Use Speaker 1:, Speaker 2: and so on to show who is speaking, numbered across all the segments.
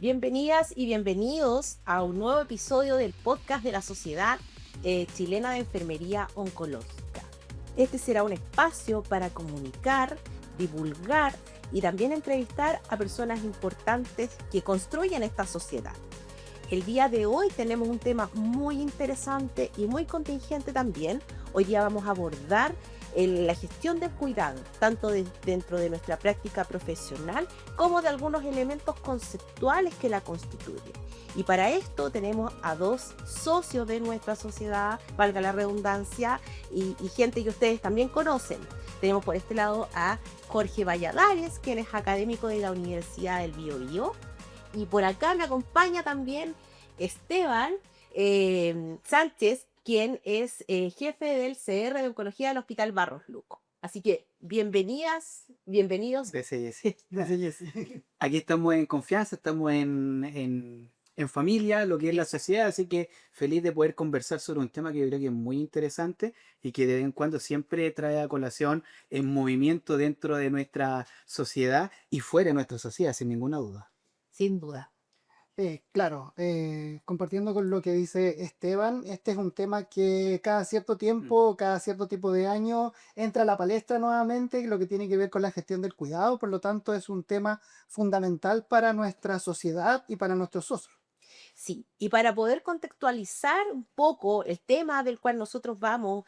Speaker 1: Bienvenidas y bienvenidos a un nuevo episodio del podcast de la Sociedad Chilena de Enfermería Oncológica. Este será un espacio para comunicar, divulgar y también entrevistar a personas importantes que construyen esta sociedad. El día de hoy tenemos un tema muy interesante y muy contingente también. Hoy día vamos a abordar la gestión del cuidado, tanto dentro de nuestra práctica profesional como de algunos elementos conceptuales que la constituyen. Y para esto tenemos a dos socios de nuestra sociedad, valga la redundancia, y gente que ustedes también conocen. Tenemos por este lado a Jorge Valladares, quien es académico de la Universidad del Biobío. Y por acá me acompaña también Esteban Sánchez, quien es jefe del CR de Oncología del Hospital Barros Luco. Así que bienvenidas, bienvenidos.
Speaker 2: Gracias, Jessy. Gracias, Jessy. Aquí estamos en confianza, estamos en familia, lo que es la sociedad, así que feliz de poder conversar sobre un tema que yo creo que es muy interesante y que de vez en cuando siempre trae a colación en movimiento dentro de nuestra sociedad y fuera de nuestra sociedad, sin ninguna duda.
Speaker 1: Sin duda.
Speaker 3: Claro, compartiendo con lo que dice Esteban, este es un tema que cada cierto tiempo, cada cierto tipo de año entra a la palestra nuevamente, lo que tiene que ver con la gestión del cuidado, por lo tanto es un tema fundamental para nuestra sociedad y para nuestros socios.
Speaker 1: Sí, y para poder contextualizar un poco el tema del cual nosotros vamos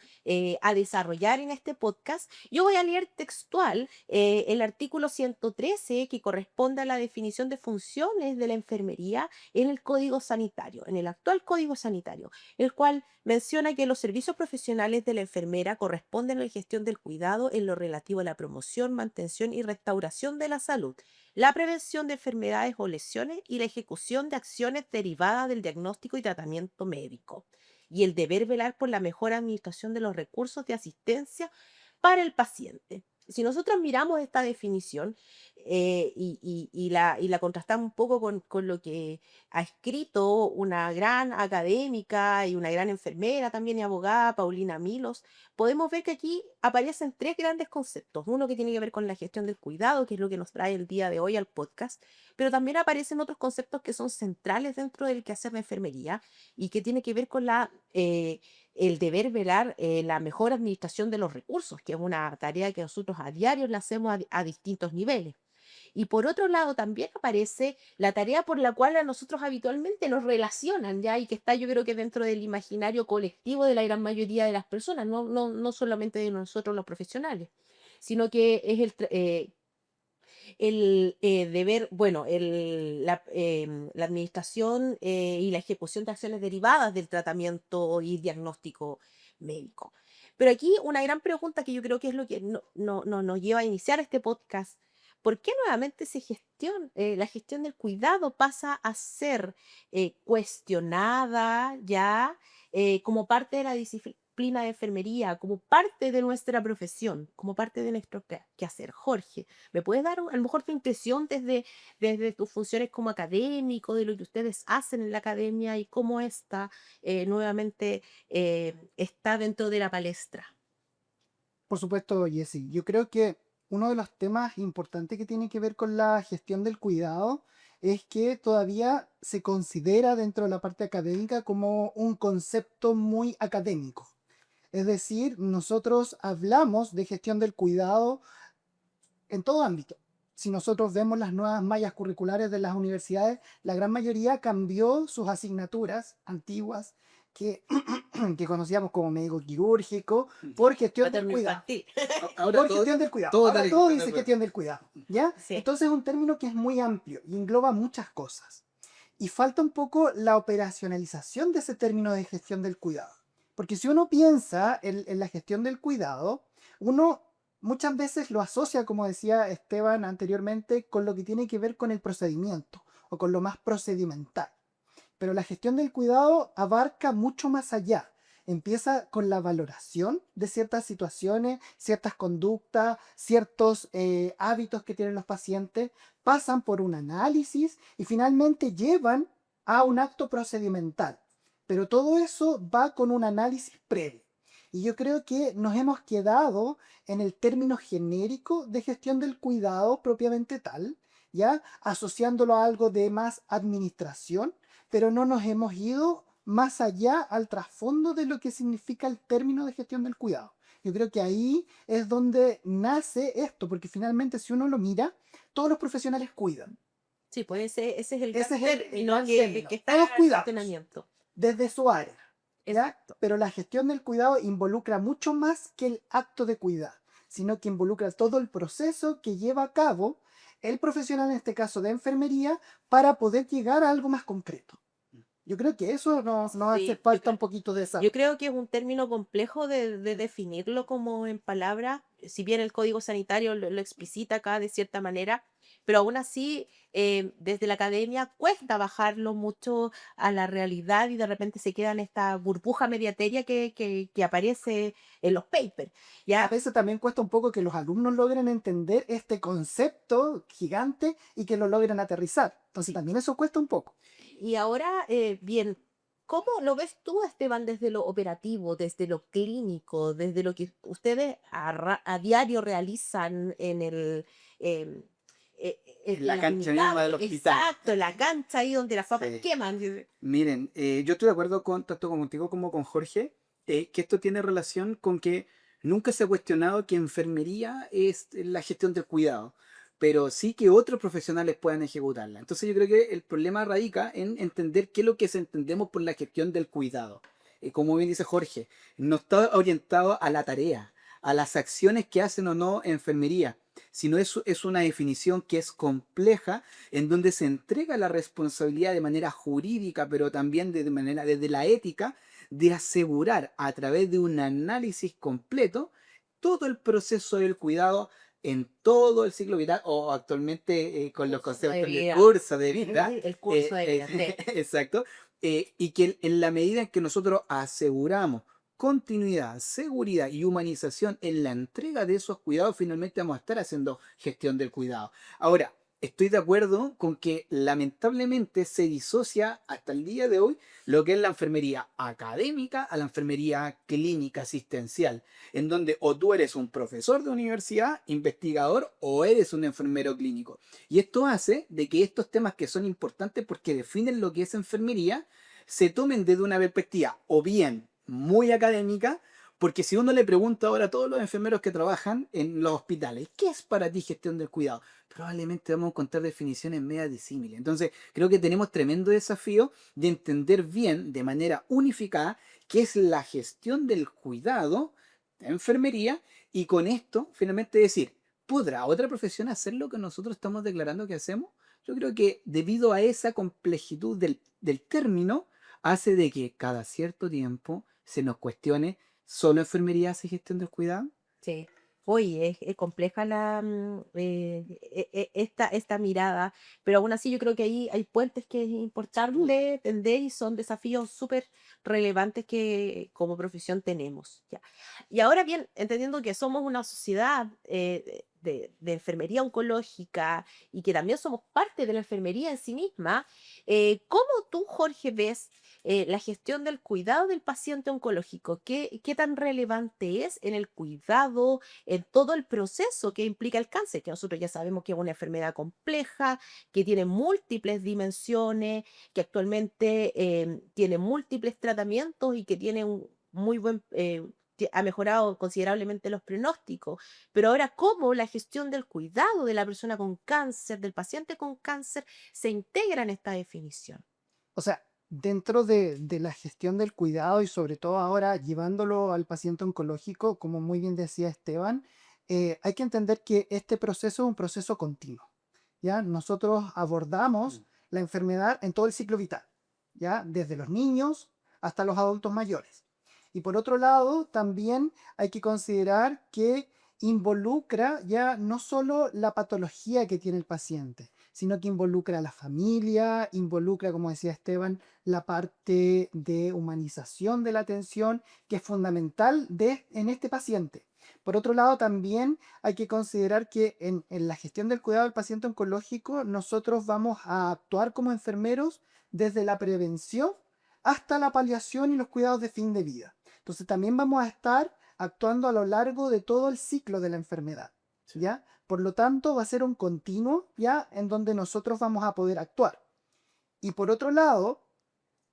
Speaker 1: a desarrollar en este podcast, yo voy a leer textual el artículo 113 que corresponde a la definición de funciones de la enfermería en el Código Sanitario, en el actual Código Sanitario, el cual menciona que los servicios profesionales de la enfermera corresponden a la gestión del cuidado en lo relativo a la promoción, mantención y restauración de la salud, la prevención de enfermedades o lesiones y la ejecución de acciones derivadas del diagnóstico y tratamiento médico, y el deber velar por la mejor administración de los recursos de asistencia para el paciente. Si nosotros miramos esta definición y la contrastamos un poco con lo que ha escrito una gran académica y una gran enfermera también y abogada, Paulina Milos, podemos ver que aquí aparecen tres grandes conceptos. Uno que tiene que ver con la gestión del cuidado, que es lo que nos trae el día de hoy al podcast, pero también aparecen otros conceptos que son centrales dentro del quehacer de enfermería y que tiene que ver con el deber velar la mejor administración de los recursos, que es una tarea que nosotros a diario la hacemos a distintos niveles. Y por otro lado también aparece la tarea por la cual a nosotros habitualmente nos relacionan, ¿ya? Y que está yo creo que dentro del imaginario colectivo de la gran mayoría de las personas, no solamente de nosotros los profesionales, sino que es el deber, bueno, la administración y la ejecución de acciones derivadas del tratamiento y diagnóstico médico. Pero aquí una gran pregunta que yo creo que es lo que nos lleva a iniciar este podcast. ¿Por qué nuevamente la gestión del cuidado pasa a ser cuestionada ya como parte de la disciplina de enfermería, como parte de nuestra profesión, como parte de nuestro quehacer? Jorge, ¿me puedes dar a lo mejor tu impresión desde tus funciones como académico, de lo que ustedes hacen en la academia y cómo esta nuevamente está dentro de la palestra?
Speaker 3: Por supuesto, Jessy, yo creo que uno de los temas importantes que tiene que ver con la gestión del cuidado es que todavía se considera dentro de la parte académica como un concepto muy académico. Es decir, nosotros hablamos de gestión del cuidado en todo ámbito. Si nosotros vemos las nuevas mallas curriculares de las universidades, la gran mayoría cambió sus asignaturas antiguas que, que conocíamos como médico quirúrgico por gestión del cuidado. Por gestión del cuidado. Ahora todo dice gestión del cuidado, ¿ya?
Speaker 1: Sí.
Speaker 3: Entonces es un término que es muy amplio y engloba muchas cosas. Y falta un poco la operacionalización de ese término de gestión del cuidado. Porque si uno piensa en la gestión del cuidado, uno muchas veces lo asocia, como decía Esteban anteriormente, con lo que tiene que ver con el procedimiento o con lo más procedimental. Pero la gestión del cuidado abarca mucho más allá. Empieza con la valoración de ciertas situaciones, ciertas conductas, ciertos hábitos que tienen los pacientes, pasan por un análisis y finalmente llevan a un acto procedimental. Pero todo eso va con un análisis previo. Y yo creo que nos hemos quedado en el término genérico de gestión del cuidado propiamente tal, ¿ya? Asociándolo a algo de más administración, pero no nos hemos ido más allá al trasfondo de lo que significa el término de gestión del cuidado. Yo creo que ahí es donde nace esto, porque finalmente si uno lo mira, todos los profesionales cuidan.
Speaker 1: Sí, pues ese es el
Speaker 3: Ese
Speaker 1: gran
Speaker 3: es el
Speaker 1: término
Speaker 3: gran
Speaker 1: que
Speaker 3: término.
Speaker 1: está
Speaker 3: Todos
Speaker 1: en el
Speaker 3: cuidamos
Speaker 1: funcionamiento.
Speaker 3: desde su área, ¿ya?
Speaker 1: Exacto.
Speaker 3: Pero la gestión del cuidado involucra mucho más que el acto de cuidar, sino que involucra todo el proceso que lleva a cabo el profesional, en este caso de enfermería, para poder llegar a algo más concreto. Yo creo que eso nos hace
Speaker 1: Sí,
Speaker 3: falta un poquito de esa.
Speaker 1: yo creo que es un término complejo de definirlo como en palabras, si bien el Código Sanitario lo explicita acá de cierta manera, pero aún así desde la academia cuesta bajarlo mucho a la realidad y de repente se queda en esta burbuja mediática que aparece en los papers,
Speaker 3: A
Speaker 1: ¿ya?
Speaker 3: veces también cuesta un poco que los alumnos logren entender este concepto gigante y que lo logren aterrizar. Entonces
Speaker 1: Sí.
Speaker 3: también eso cuesta un poco.
Speaker 1: Y ahora, bien, ¿cómo lo ves tú, Esteban, desde lo operativo, desde lo clínico, desde lo que ustedes a diario realizan en el, em,
Speaker 2: En
Speaker 1: en
Speaker 2: la
Speaker 1: las
Speaker 2: cancha misma
Speaker 1: unidades?
Speaker 2: del hospital.
Speaker 1: Exacto, en la cancha ahí donde las papas
Speaker 2: Sí.
Speaker 1: queman.
Speaker 2: Miren, yo estoy de acuerdo con tanto contigo como con Jorge, que esto tiene relación con que nunca se ha cuestionado que enfermería es la gestión del cuidado, pero sí que otros profesionales puedan ejecutarla. Entonces yo creo que el problema radica en entender qué es lo que entendemos por la gestión del cuidado. Como bien dice Jorge, no está orientado a la tarea, a las acciones que hacen o no enfermería, sino es una definición que es compleja en donde se entrega la responsabilidad de manera jurídica, pero también de manera desde la ética, de asegurar a través de un análisis completo todo el proceso del cuidado en todo el ciclo vital o actualmente con los
Speaker 1: Curso de
Speaker 2: conceptos de
Speaker 1: vida.
Speaker 2: curso de vida.
Speaker 1: El curso de vida, sí.
Speaker 2: Exacto. Y que en la medida en que nosotros aseguramos continuidad, seguridad y humanización en la entrega de esos cuidados, finalmente vamos a estar haciendo gestión del cuidado. Ahora, estoy de acuerdo con que lamentablemente se disocia hasta el día de hoy lo que es la enfermería académica a la enfermería clínica asistencial, en donde o tú eres un profesor de universidad, investigador, o eres un enfermero clínico. Y esto hace de que estos temas que son importantes porque definen lo que es enfermería, se tomen desde una perspectiva o bien muy académica, porque si uno le pregunta ahora a todos los enfermeros que trabajan en los hospitales, ¿qué es para ti gestión del cuidado? Probablemente vamos a encontrar definiciones medias disímiles. Entonces, creo que tenemos tremendo desafío de entender bien, de manera unificada, qué es la gestión del cuidado de enfermería y con esto, finalmente decir, ¿podrá otra profesión hacer lo que nosotros estamos declarando que hacemos? Yo creo que debido a esa complejitud del término, hace de que cada cierto tiempo se nos cuestione, ¿solo enfermería hace gestión del cuidado?
Speaker 1: Sí. Oye, es compleja esta mirada, pero aún así yo creo que ahí hay puentes que es importante tender y son desafíos súper relevantes que como profesión tenemos. ¿Ya? Y ahora bien, entendiendo que somos una sociedad de enfermería oncológica y que también somos parte de la enfermería en sí misma, ¿cómo tú, Jorge, ves la gestión del cuidado del paciente oncológico? ¿Qué tan relevante es en el cuidado, en todo el proceso que implica el cáncer? Que nosotros ya sabemos que es una enfermedad compleja, que tiene múltiples dimensiones, que actualmente tiene múltiples tratamientos y que tiene un muy buen... ha mejorado considerablemente los pronósticos, pero ahora cómo la gestión del cuidado de la persona con cáncer, del paciente con cáncer, se integra en esta definición.
Speaker 3: O sea, dentro de la gestión del cuidado y sobre todo ahora llevándolo al paciente oncológico, como muy bien decía Esteban, hay que entender que este proceso es un proceso continuo. ¿Ya? Nosotros abordamos la enfermedad en todo el ciclo vital, ¿ya? Desde los niños hasta los adultos mayores. Y por otro lado, también hay que considerar que involucra ya no solo la patología que tiene el paciente, sino que involucra a la familia, involucra, como decía Esteban, la parte de humanización de la atención, que es fundamental en este paciente. Por otro lado, también hay que considerar que en la gestión del cuidado del paciente oncológico, nosotros vamos a actuar como enfermeros desde la prevención hasta la paliación y los cuidados de fin de vida. Entonces, también vamos a estar actuando a lo largo de todo el ciclo de la enfermedad.
Speaker 2: Sí.
Speaker 3: ¿ya? Por lo tanto, va a ser un continuo, ¿ya? En donde nosotros vamos a poder actuar. Y por otro lado,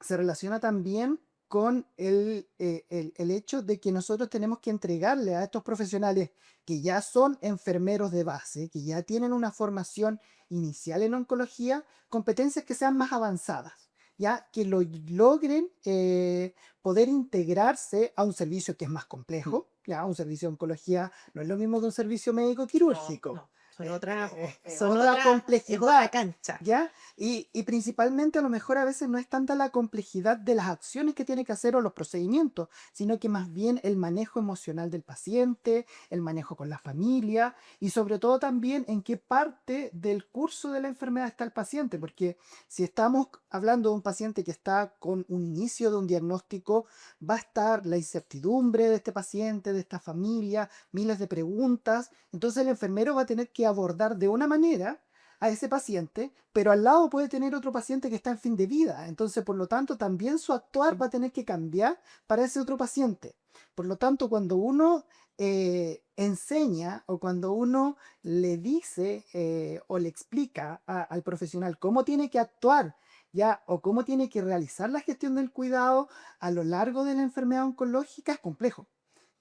Speaker 3: se relaciona también con el hecho de que nosotros tenemos que entregarle a estos profesionales que ya son enfermeros de base, que ya tienen una formación inicial en oncología, competencias que sean más avanzadas, ya que lo logren poder integrarse a un servicio que es más
Speaker 2: Mm.
Speaker 3: complejo. Ya, un servicio de oncología no es lo mismo que un servicio médico
Speaker 1: No,
Speaker 3: quirúrgico.
Speaker 1: no, son otra,
Speaker 3: Son otra
Speaker 1: es otra
Speaker 3: complejidad.
Speaker 1: cancha.
Speaker 3: ¿Ya? Y principalmente a lo mejor a veces no es tanta la complejidad de las acciones que tiene que hacer o los procedimientos, sino que más bien el manejo emocional del paciente, el manejo con la familia y sobre todo también en qué parte del curso de la enfermedad está el paciente, porque si estamos hablando de un paciente que está con un inicio de un diagnóstico, va a estar la incertidumbre de este paciente, de esta familia, miles de preguntas, entonces el enfermero va a tener que abordar de una manera a ese paciente, pero al lado puede tener otro paciente que está en fin de vida. Entonces, por lo tanto, también su actuar va a tener que cambiar para ese otro paciente. Por lo tanto, cuando uno enseña o cuando uno le dice o le explica al profesional cómo tiene que actuar, ya, o cómo tiene que realizar la gestión del cuidado a lo largo de la enfermedad oncológica, es complejo,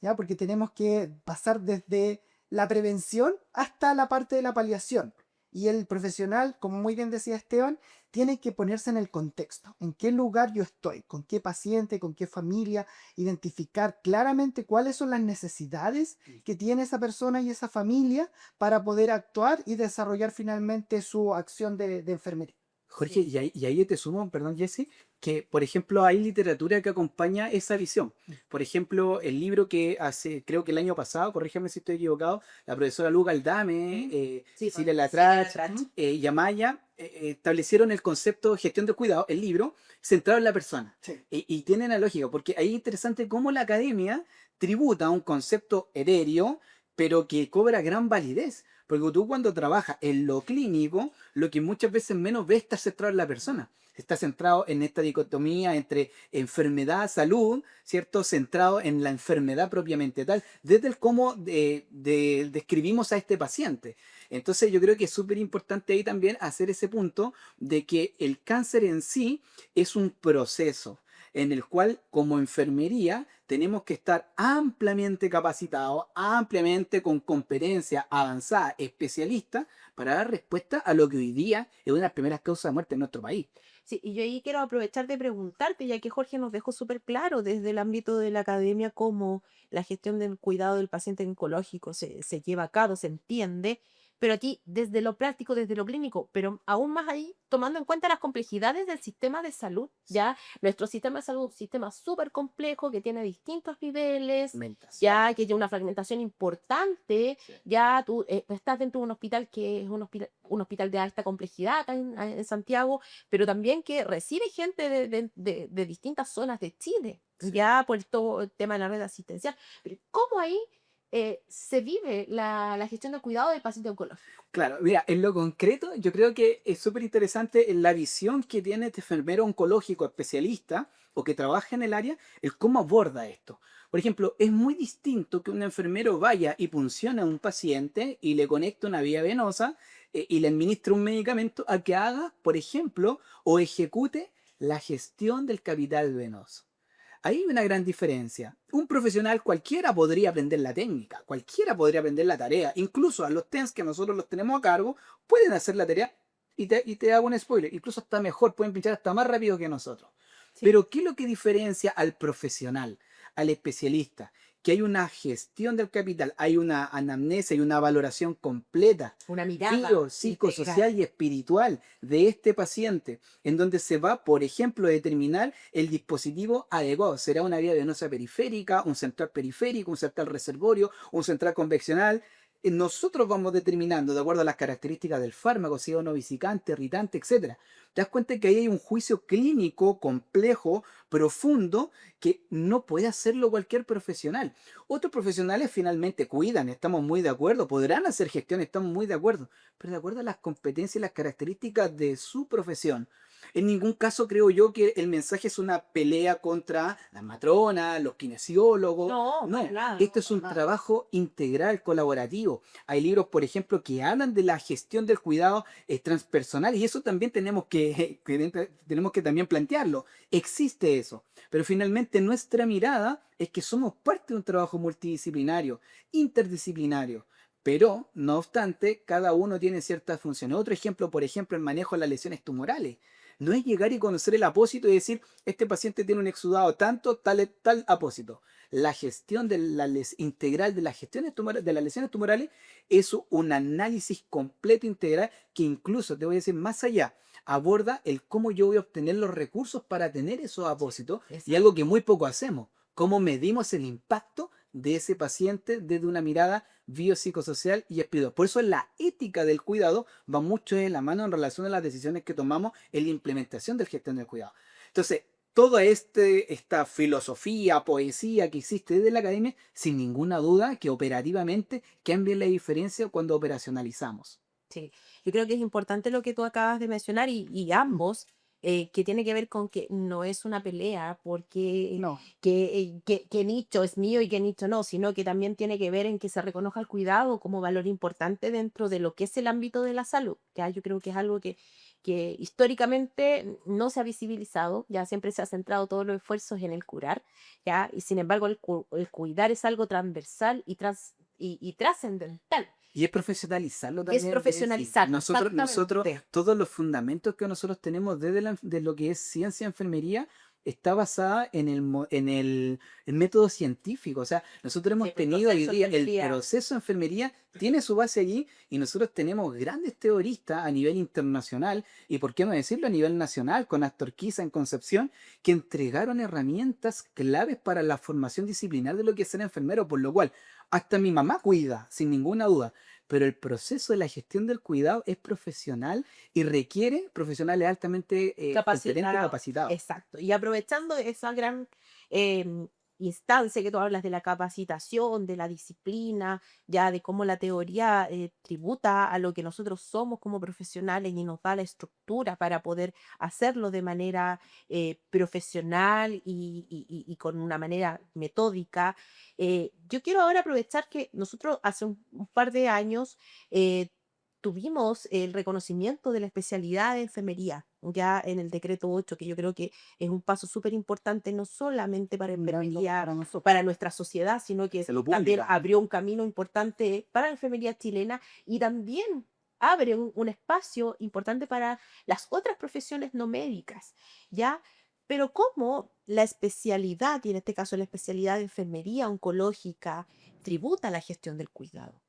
Speaker 3: ya, porque tenemos que pasar desde la prevención hasta la parte de la paliación. Y el profesional, como muy bien decía Esteban, tiene que ponerse en el contexto, en qué lugar yo estoy, con qué paciente, con qué familia, identificar claramente cuáles son las necesidades que tiene esa persona y esa familia para poder actuar y desarrollar finalmente su acción de enfermería.
Speaker 2: Jorge, y ahí yo te sumo, perdón, Jesse, que por ejemplo hay literatura que acompaña esa visión. Por ejemplo, el libro que hace, creo que el año pasado, corrígeme si estoy equivocado, la profesora Luca Aldame,
Speaker 1: Sí,
Speaker 2: Cecilia
Speaker 1: Cecilia
Speaker 2: Latrach
Speaker 1: Latrach.
Speaker 2: y Amaya establecieron el concepto de gestión del cuidado, el libro, centrado en la persona.
Speaker 3: Sí.
Speaker 2: Y tiene una lógica, porque ahí es interesante cómo la academia tributa un concepto etéreo, pero que cobra gran validez. Porque tú cuando trabajas en lo clínico, lo que muchas veces menos ves está centrado en la persona. Está centrado en esta dicotomía entre enfermedad, salud, ¿cierto? Centrado en la enfermedad propiamente tal, desde el cómo describimos a este paciente. Entonces yo creo que es súper importante ahí también hacer ese punto de que el cáncer en sí es un proceso en el cual como enfermería tenemos que estar ampliamente capacitados, ampliamente con competencia avanzada, especialista, para dar respuesta a lo que hoy día es una de las primeras causas de muerte en nuestro país.
Speaker 1: Sí, y yo ahí quiero aprovechar de preguntarte, ya que Jorge nos dejó súper claro desde el ámbito de la academia cómo la gestión del cuidado del paciente oncológico se lleva a cabo, se entiende, pero a ti desde lo práctico, desde lo clínico, pero aún más ahí, tomando en cuenta las complejidades del sistema de salud, ya nuestro sistema de salud es un sistema súper complejo que tiene distintos niveles, ya que tiene una fragmentación importante,
Speaker 2: Sí.
Speaker 1: ya tú estás dentro de un hospital que es un hospital de alta complejidad acá en Santiago, pero también que recibe gente de distintas zonas de Chile,
Speaker 2: Sí.
Speaker 1: ya por todo el tema de la red asistencial. Pero ¿cómo ahí se vive la gestión del cuidado del paciente oncológico?
Speaker 2: Claro, mira, en lo concreto, yo creo que es súper interesante la visión que tiene este enfermero oncológico especialista o que trabaja en el área, el cómo aborda esto. Por ejemplo, es muy distinto que un enfermero vaya y puncione a un paciente y le conecte una vía venosa y le administre un medicamento a que haga, por ejemplo, o ejecute la gestión del capital venoso. Ahí hay una gran diferencia. Un profesional cualquiera podría aprender la técnica, cualquiera podría aprender la tarea, incluso a los TENS que nosotros los tenemos a cargo, pueden hacer la tarea y te hago un spoiler, incluso hasta mejor, pueden pinchar hasta más rápido que nosotros.
Speaker 1: Sí.
Speaker 2: Pero ¿qué es lo que diferencia al profesional, al especialista? Que hay una gestión del capital, hay una anamnesis, hay una valoración completa,
Speaker 1: Una mirada
Speaker 2: psicosocial
Speaker 1: integral.
Speaker 2: y espiritual de este paciente, en donde se va, por ejemplo, a determinar el dispositivo adecuado. Será una vía venosa periférica, un central periférico, un central reservorio, un central conveccional. Nosotros vamos determinando, de acuerdo a las características del fármaco, si es o no visicante, irritante, etcétera. Te das cuenta que ahí hay un juicio clínico complejo, profundo, que no puede hacerlo cualquier profesional. Otros profesionales finalmente cuidan, estamos muy de acuerdo, podrán hacer gestión, estamos muy de acuerdo, pero de acuerdo a las competencias y las características de su profesión. En ningún caso creo yo que el mensaje es una pelea contra las matronas, los kinesiólogos.
Speaker 1: No, para
Speaker 2: No,
Speaker 1: nada.
Speaker 2: esto es un trabajo integral, colaborativo. Hay libros, por ejemplo, que hablan de la gestión del cuidado transpersonal y eso también tenemos que también plantearlo. Existe eso, pero finalmente nuestra mirada es que somos parte de un trabajo multidisciplinario, interdisciplinario. Pero, no obstante, cada uno tiene ciertas funciones. Otro ejemplo, por ejemplo, el manejo de las lesiones tumorales. No es llegar y conocer el apósito y decir, este paciente tiene un exudado tanto, tal apósito. La gestión de integral de las de las lesiones tumorales es un análisis completo integral que incluso, te voy a decir más allá, aborda el cómo yo voy a obtener los recursos para tener esos apósitos y algo que muy poco hacemos, cómo medimos el impacto de ese paciente desde una mirada biopsicosocial y espiritual. Por eso la ética del cuidado va mucho de la mano en relación a las decisiones que tomamos en la implementación del gestión del cuidado. Entonces, toda esta filosofía, poesía que existe desde la academia, sin ninguna duda que operativamente cambia la diferencia cuando operacionalizamos.
Speaker 1: Sí, yo creo que es importante lo que tú acabas de mencionar y ambos, que tiene que ver con que no es una pelea porque
Speaker 3: No,
Speaker 1: qué nicho es mío y qué nicho no, sino que también tiene que ver en que se reconozca el cuidado como valor importante dentro de lo que es el ámbito de la salud. Ya yo creo que es algo que históricamente no se ha visibilizado, ya siempre se ha centrado todos los esfuerzos en el curar, ya, y sin embargo el cuidar es algo transversal y trascendental.
Speaker 2: Y es profesionalizarlo
Speaker 1: Es
Speaker 2: también, es decir,
Speaker 1: profesionalizar,
Speaker 2: nosotros,
Speaker 1: exactamente.
Speaker 2: todos los fundamentos que nosotros tenemos desde de lo que es ciencia enfermería, está basada en el método científico. O sea, nosotros
Speaker 1: Sí,
Speaker 2: hemos
Speaker 1: el
Speaker 2: tenido hoy
Speaker 1: proceso de
Speaker 2: día el
Speaker 1: enfermería.
Speaker 2: proceso de enfermería, tiene su base allí y nosotros tenemos grandes teoristas a nivel internacional y, por qué no decirlo, a nivel nacional, con Astor Quiza en Concepción, que entregaron herramientas claves para la formación disciplinar de lo que es ser enfermero, por lo cual hasta mi mamá cuida, sin ninguna duda. Pero el proceso de la gestión del cuidado es profesional y requiere profesionales altamente competentes y
Speaker 1: Capacitado,
Speaker 2: capacitados.
Speaker 1: exacto. Y aprovechando esa gran instancia que tú hablas de la capacitación, de la disciplina, ya de cómo la teoría tributa a lo que nosotros somos como profesionales y nos da la estructura para poder hacerlo de manera profesional y con una manera metódica. Yo quiero ahora aprovechar que nosotros hace un par de años eh, tuvimos el reconocimiento de la especialidad de enfermería, ya en el decreto 8, que yo creo que es un paso súper importante, no solamente para
Speaker 3: un gran logro
Speaker 1: enfermería,
Speaker 3: para nosotros.
Speaker 1: para nuestra sociedad, sino que
Speaker 2: Salud
Speaker 1: también
Speaker 2: pública.
Speaker 1: abrió un camino importante para la enfermería chilena y también abre un espacio importante para las otras profesiones no médicas, ¿ya? Pero cómo la especialidad, y en este caso la especialidad de enfermería oncológica, tributa a la gestión del cuidado.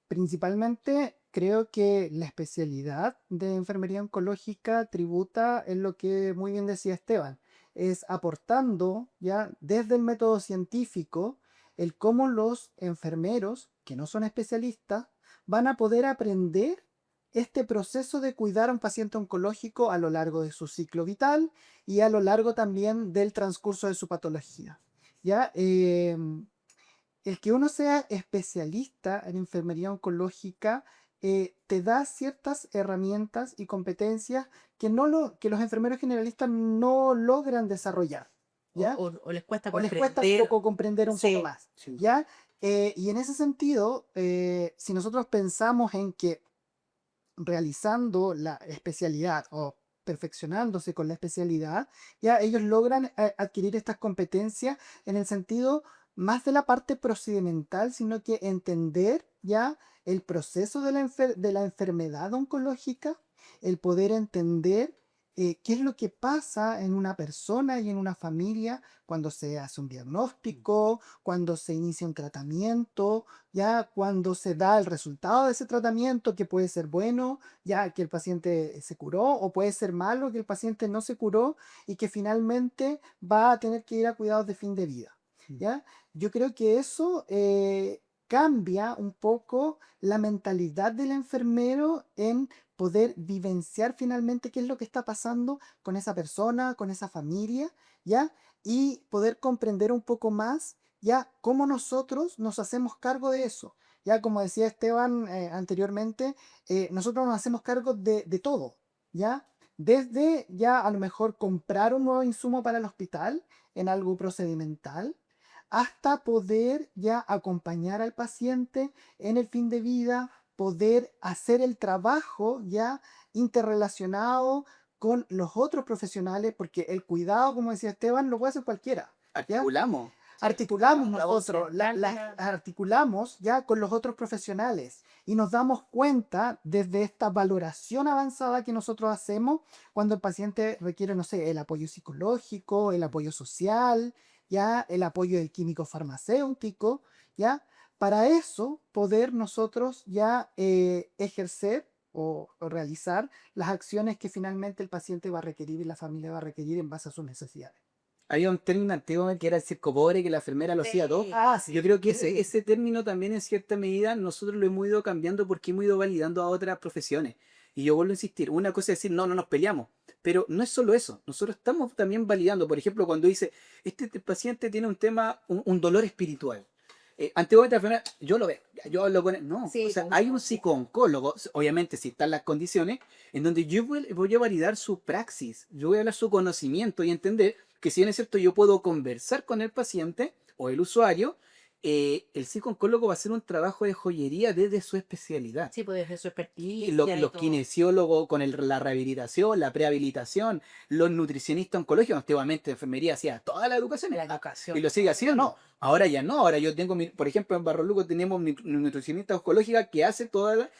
Speaker 3: Principalmente creo que la especialidad de enfermería oncológica tributa en lo que muy bien decía Esteban, es aportando ya desde el método científico el cómo los enfermeros que no son especialistas van a poder aprender este proceso de cuidar a un paciente oncológico a lo largo de su ciclo vital y a lo largo también del transcurso de su patología. ¿Ya? El que uno sea especialista en enfermería oncológica te da ciertas herramientas y competencias que los enfermeros generalistas no logran desarrollar, ¿ya?
Speaker 1: O les cuesta
Speaker 3: O les cuesta un
Speaker 1: comprender.
Speaker 3: poco comprender un poco
Speaker 1: Sí,
Speaker 3: más,
Speaker 2: Sí.
Speaker 3: ¿ya? Y en ese sentido, si nosotros pensamos en que realizando la especialidad o perfeccionándose con la especialidad, ya ellos logran adquirir estas competencias en el sentido más de la parte procedimental, sino que entender ya el proceso de de la enfermedad oncológica, el poder entender qué es lo que pasa en una persona y en una familia cuando se hace un diagnóstico, cuando se inicia un tratamiento, ya cuando se da el resultado de ese tratamiento, que puede ser bueno, ya que el paciente se curó, o puede ser malo, que el paciente no se curó y que finalmente va a tener que ir a cuidados de fin de vida. ¿Ya? Yo creo que eso cambia un poco la mentalidad del enfermero en poder vivenciar finalmente qué es lo que está pasando con esa persona, con esa familia, ¿ya? Y poder comprender un poco más ya cómo nosotros nos hacemos cargo de eso. Ya como decía Esteban anteriormente, nosotros nos hacemos cargo de todo, ¿ya? Desde ya a lo mejor comprar un nuevo insumo para el hospital en algo procedimental, hasta poder ya acompañar al paciente en el fin de vida, poder hacer el trabajo ya interrelacionado con los otros profesionales, porque el cuidado, como decía Esteban, lo puede hacer cualquiera. ¿Ya?
Speaker 2: Articulamos.
Speaker 3: Articulamos
Speaker 1: La voz
Speaker 3: nosotros,
Speaker 1: central.
Speaker 3: articulamos ya con los otros profesionales y nos damos cuenta desde esta valoración avanzada que nosotros hacemos cuando el paciente requiere, no sé, el apoyo psicológico, el apoyo social, ya el apoyo del químico farmacéutico, ya para eso poder nosotros ya ejercer o realizar las acciones que finalmente el paciente va a requerir y la familia va a requerir en base a sus necesidades.
Speaker 2: Había un término antiguo que era el circo pobre, que la enfermera lo hacía todo.
Speaker 1: Sí.
Speaker 3: Ah, sí.
Speaker 2: Yo creo que ese término también en cierta medida nosotros lo hemos ido cambiando porque hemos ido validando a otras profesiones. Y yo vuelvo a insistir, una cosa es decir, no, no nos peleamos, pero no es solo eso, nosotros estamos también validando, por ejemplo, cuando dice, este paciente tiene un tema, un dolor espiritual. Antiguamente la enfermera, yo lo veo, yo hablo con él. No,
Speaker 1: Sí,
Speaker 2: o sea,
Speaker 1: como-
Speaker 2: hay un psicooncólogo, obviamente si están las condiciones, en donde yo voy a validar su praxis, yo voy a hablar su conocimiento y entender que si bien es cierto yo puedo conversar con el paciente o el usuario, el psicooncólogo va a hacer un trabajo de joyería desde su especialidad.
Speaker 1: Sí, pues desde su
Speaker 2: Y
Speaker 1: experticia y
Speaker 2: los
Speaker 1: todo.
Speaker 2: kinesiólogos con la rehabilitación, la prehabilitación, los nutricionistas oncológicos, antiguamente enfermería hacía toda la educación
Speaker 1: La educación.
Speaker 2: y lo sigue haciendo.
Speaker 3: No.
Speaker 2: Ahora ya no, ahora yo tengo, por ejemplo, en Barro Luco tenemos mi nutricionista oncológica que hace toda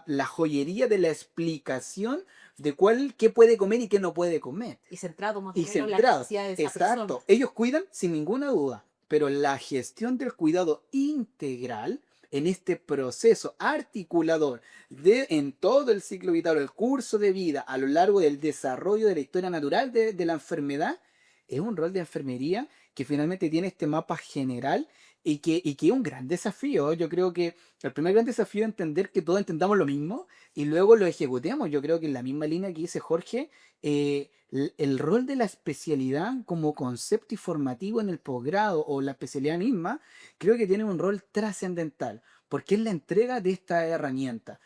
Speaker 2: la joyería de la explicación de qué puede comer y qué no puede comer.
Speaker 1: Y centrado más o
Speaker 2: Y
Speaker 1: menos en las
Speaker 2: centrado,
Speaker 1: necesidades de esa
Speaker 2: exacto.
Speaker 1: persona.
Speaker 2: Ellos cuidan sin ninguna duda, pero la gestión del cuidado integral en este proceso articulador en todo el ciclo vital, el curso de vida, a lo largo del desarrollo de la historia natural de la enfermedad, es un rol de enfermería que finalmente tiene este mapa general y que es un gran desafío. Yo creo que el primer gran desafío es entender que todos entendamos lo mismo y luego lo ejecutemos. Yo creo que en la misma línea que dice Jorge, el rol de la especialidad como concepto y formativo en el posgrado o la especialidad misma, creo que tiene un rol trascendental, porque es la entrega de esta herramienta.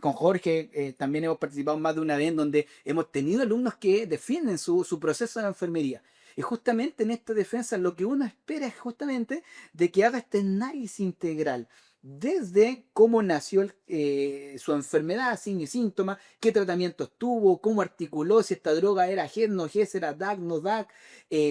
Speaker 2: Con Jorge también hemos participado más de una vez en donde hemos tenido alumnos que defienden su proceso de enfermería. Y justamente en esta defensa lo que uno espera es justamente de que haga este análisis integral desde cómo nació su enfermedad, signos y síntomas, qué tratamientos tuvo, cómo articuló, si esta droga era GES, no GES, era DAC, no DAC,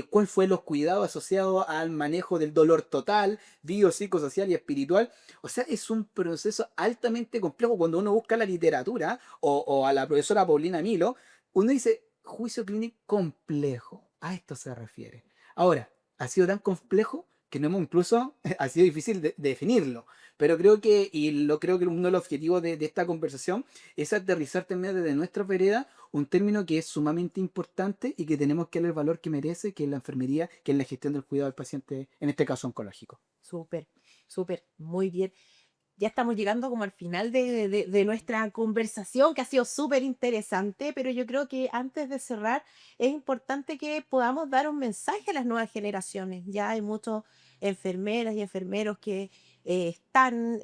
Speaker 2: cuál fue los cuidados asociados al manejo del dolor total, biopsicosocial y espiritual. O sea, es un proceso altamente complejo. Cuando uno busca la literatura o a la profesora Paulina Milo, uno dice, juicio clínico complejo. A esto se refiere. Ahora, ha sido tan complejo que no hemos incluso, ha sido difícil de definirlo. Pero creo que, creo que uno de los objetivos de esta conversación es aterrizar también desde nuestra vereda un término que es sumamente importante y que tenemos que darle el valor que merece, que es la enfermería, que es la gestión del cuidado del paciente, en este caso oncológico.
Speaker 1: Súper, súper, muy bien. Ya estamos llegando como al final de nuestra conversación, que ha sido súper interesante, pero yo creo que antes de cerrar es importante que podamos dar un mensaje a las nuevas generaciones. Ya hay muchos enfermeras y enfermeros que están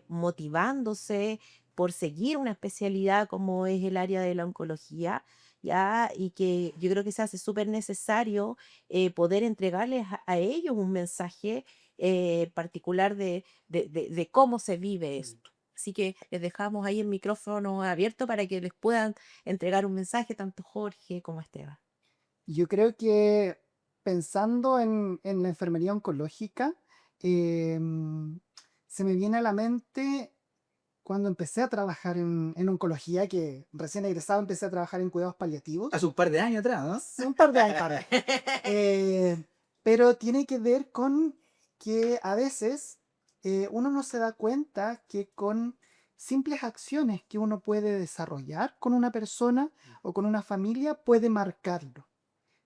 Speaker 1: motivándose por seguir una especialidad como es el área de la oncología. Ya, y que yo creo que se hace súper necesario poder entregarles a ellos un mensaje particular de cómo se vive esto. Así que les dejamos ahí el micrófono abierto para que les puedan entregar un mensaje tanto Jorge como Esteban.
Speaker 3: Yo creo que pensando en la enfermería oncológica, se me viene a la mente cuando empecé a trabajar en oncología, que recién egresado empecé a trabajar en cuidados paliativos.
Speaker 2: Hace un par de años atrás, ¿no?
Speaker 3: Hace un par de años para pero tiene que ver con que a veces uno no se da cuenta que con simples acciones que uno puede desarrollar con una persona o con una familia puede marcarlo,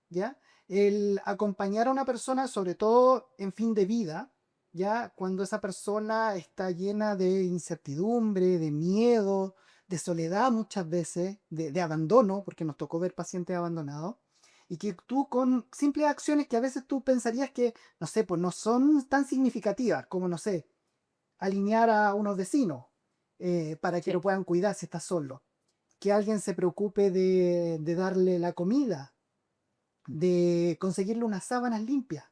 Speaker 3: ¿ya? El acompañar a una persona, sobre todo en fin de vida, ¿ya? Cuando esa persona está llena de incertidumbre, de miedo, de soledad muchas veces, de abandono, porque nos tocó ver pacientes abandonados, y que tú con simples acciones que a veces tú pensarías que, no sé, pues no son tan significativas, como, no sé, alinear a unos vecinos para que
Speaker 1: Sí.
Speaker 3: lo puedan cuidar si está solo. que alguien se preocupe de darle la comida, de conseguirle unas sábanas limpias.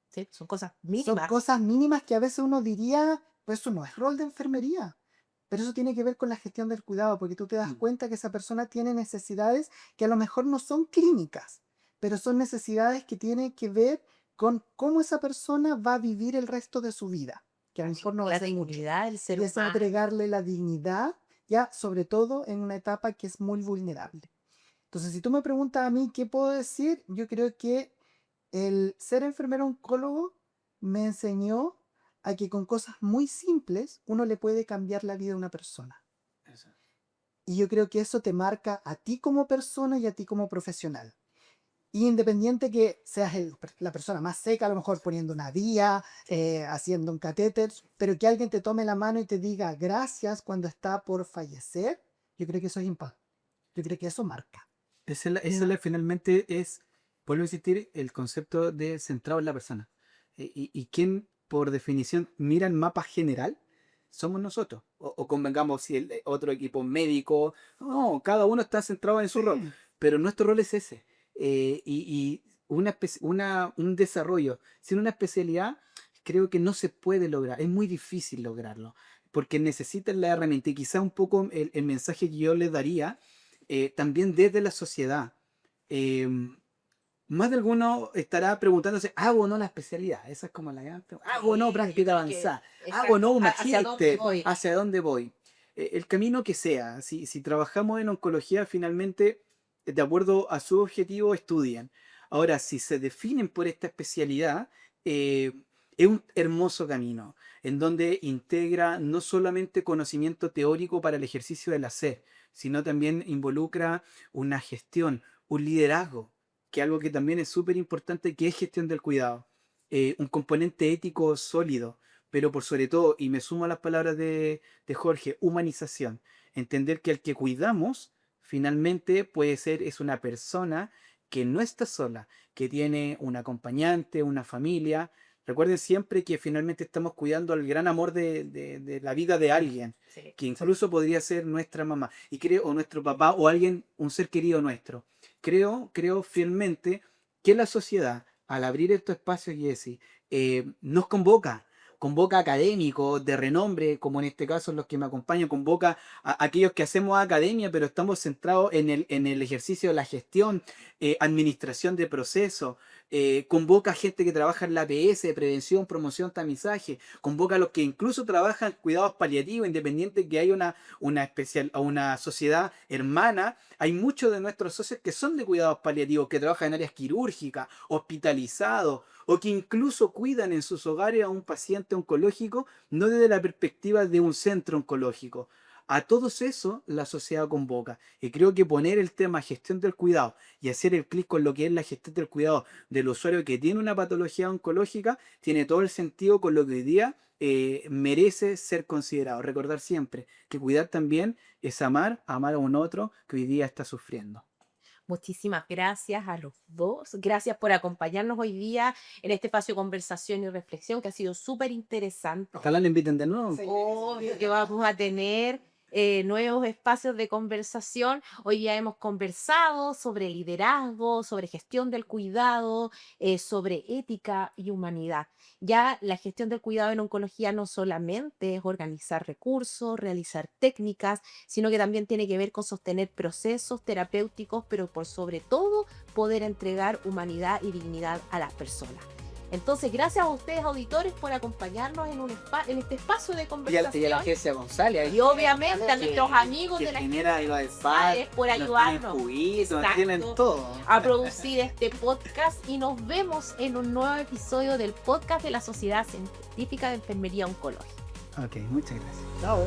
Speaker 1: Sí, son cosas
Speaker 3: Son
Speaker 1: mínimas.
Speaker 3: cosas mínimas que a veces uno diría, pues eso no es rol de enfermería. Pero eso tiene que ver con la gestión del cuidado, porque tú te das cuenta que esa persona tiene necesidades que a lo mejor no son clínicas, pero son necesidades que tienen que ver con cómo esa persona va a vivir el resto de su vida, que a lo mejor no va
Speaker 1: La
Speaker 3: a ser mucho.
Speaker 1: dignidad del ser
Speaker 3: Y es
Speaker 1: humano.
Speaker 3: entregarle la dignidad, ya sobre todo en una etapa que es muy vulnerable. Entonces, si tú me preguntas a mí qué puedo decir, yo creo que el ser enfermero oncólogo me enseñó a que con cosas muy simples uno le puede cambiar la vida a una persona.
Speaker 2: Eso.
Speaker 3: Y yo creo que eso te marca a ti como persona y a ti como profesional. Y independiente que seas la persona más seca, a lo mejor poniendo una vía, haciendo un catéter, pero que alguien te tome la mano y te diga gracias cuando está por fallecer, yo creo que eso es impacto. Yo creo que eso marca.
Speaker 2: Finalmente es, vuelvo a insistir, el concepto de centrado en la persona. Y quien, por definición, mira el mapa general, somos nosotros. O convengamos si el otro equipo médico, no, cada uno está centrado en su rol, pero nuestro rol es ese. Y un desarrollo sin una especialidad, creo que no se puede lograr, es muy difícil lograrlo, porque necesitan la herramienta y quizá un poco el mensaje que yo les daría, también desde la sociedad. Eh, Más de alguno estará preguntándose, ¿hago o no la especialidad? Esa es como la gran pregunta. ¿Hago o no práctica avanzada? ¿Hago o no un
Speaker 1: ¿Hacia dónde
Speaker 2: magíster?
Speaker 1: voy?
Speaker 2: ¿Hacia dónde voy? El camino que sea. Si trabajamos en oncología, finalmente, de acuerdo a su objetivo, estudian. Ahora, si se definen por esta especialidad, es un hermoso camino, en donde integra no solamente conocimiento teórico para el ejercicio del hacer, sino también involucra una gestión, un liderazgo, que algo que también es súper importante, que es gestión del cuidado. Un componente ético sólido, pero por sobre todo, y me sumo a las palabras de Jorge, humanización. Entender que el que cuidamos, finalmente es una persona que no está sola, que tiene un acompañante, una familia. Recuerden siempre que finalmente estamos cuidando al gran amor de la vida de alguien,
Speaker 1: Sí.
Speaker 2: que incluso podría ser nuestra mamá, o nuestro papá, o alguien, un ser querido nuestro. Creo fielmente que la sociedad, al abrir estos espacios, Jessy, nos convoca a académicos de renombre, como en este caso los que me acompañan, convoca a aquellos que hacemos academia, pero estamos centrados en el ejercicio de la gestión, administración de procesos, convoca a gente que trabaja en la APS, prevención, promoción, tamizaje, convoca a los que incluso trabajan en cuidados paliativos, independiente que haya una sociedad hermana. Hay muchos de nuestros socios que son de cuidados paliativos, que trabajan en áreas quirúrgicas, hospitalizados, o que incluso cuidan en sus hogares a un paciente oncológico, no desde la perspectiva de un centro oncológico. A todos eso la sociedad convoca. Y creo que poner el tema gestión del cuidado y hacer el clic con lo que es la gestión del cuidado del usuario que tiene una patología oncológica tiene todo el sentido con lo que hoy día merece ser considerado. Recordar siempre que cuidar también es amar a un otro que hoy día está sufriendo.
Speaker 1: Muchísimas gracias a los dos. Gracias por acompañarnos hoy día en este espacio de conversación y reflexión que ha sido súper interesante.
Speaker 2: Ojalá le inviten de nuevo.
Speaker 3: Sí.
Speaker 1: Obvio que vamos a tener nuevos espacios de conversación. Hoy día hemos conversado sobre liderazgo, sobre gestión del cuidado, sobre ética y humanidad. Ya la gestión del cuidado en oncología no solamente es organizar recursos, realizar técnicas, sino que también tiene que ver con sostener procesos terapéuticos, pero por sobre todo poder entregar humanidad y dignidad a las personas. Entonces, gracias a ustedes, auditores, por acompañarnos en este espacio de conversación.
Speaker 2: Y a la agencia González.
Speaker 1: Y obviamente a nuestros amigos de la
Speaker 2: genera algo de
Speaker 1: González por ayudarnos.
Speaker 2: Nos tienen todo.
Speaker 1: A producir este podcast y nos vemos en un nuevo episodio del podcast de la Sociedad Científica de Enfermería Oncológica.
Speaker 2: Ok, muchas gracias.
Speaker 3: Chao.